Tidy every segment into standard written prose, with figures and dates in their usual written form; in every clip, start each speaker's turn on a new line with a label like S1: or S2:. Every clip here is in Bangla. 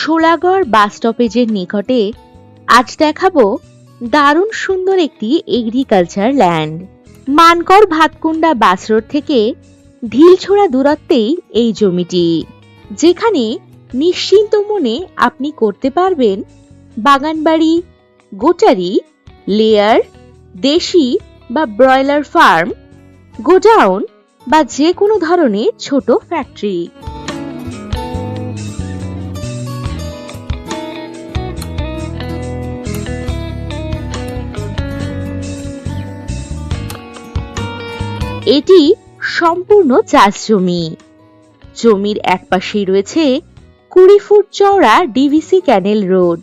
S1: শোলাগড় বাস স্টপেজের নিকটে আজ দেখাবো দারুণ সুন্দর একটি এগ্রিকালচার ল্যান্ড। মানকড় ভাতকুন্ডা বাস রোড থেকে ঢিলছোড়া দূরত্বেই এই জমিটি, যেখানে নিশ্চিন্ত মনে আপনি করতে পারবেন বাগানবাড়ি, গোটারি, লেয়ার, দেশি বা ব্রয়লার ফার্ম, গোডাউন বা যে কোনো ধরনের ছোট ফ্যাক্টরি। এটি সম্পূর্ণ চাষ জমি। জমির একপাশেই রয়েছে 20 ফুট চওড়া ডিভিসি ক্যানেল রোড।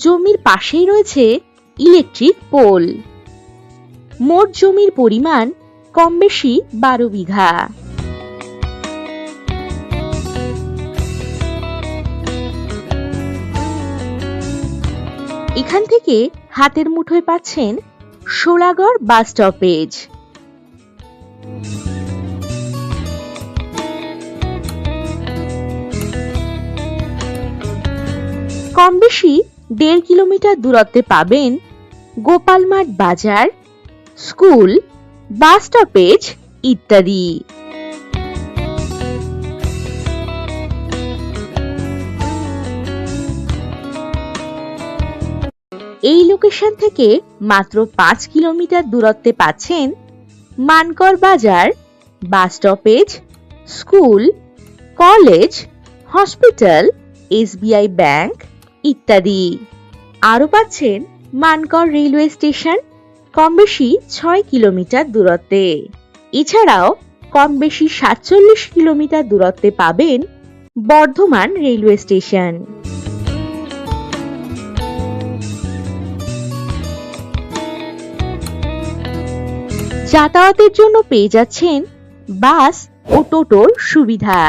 S1: জমির পাশেই রয়েছে ইলেকট্রিক পোল। মোট জমির পরিমাণ কম বেশি 12 বিঘা। এখান থেকে হাতের মুঠোয় পাচ্ছেন শোলাগড় বাস স্টপেজ। কম বেশি 1.5 কিলোমিটার দূরত্বে পাবেন গোপালমাঠ বাজার, স্কুল, বাস স্টপেজ ইত্যাদি। এই লোকেশন থেকে মাত্র 5 কিলোমিটার দূরত্বে পাচ্ছেন মানকড় বাজার, bus stoppage, school, college, hospital, SBI bank ইত্যাদি। আরও পাচ্ছেন মানকড় রেলওয়ে স্টেশন কম বেশি 6 কিলোমিটার দূরত্বে। এছাড়াও কম বেশি 47 কিলোমিটার দূরত্বে পাবেন বর্ধমান রেলওয়ে স্টেশন। যাতায়াতের জন্য পেয়ে যাচ্ছেন বাস ও টোটোর সুবিধা।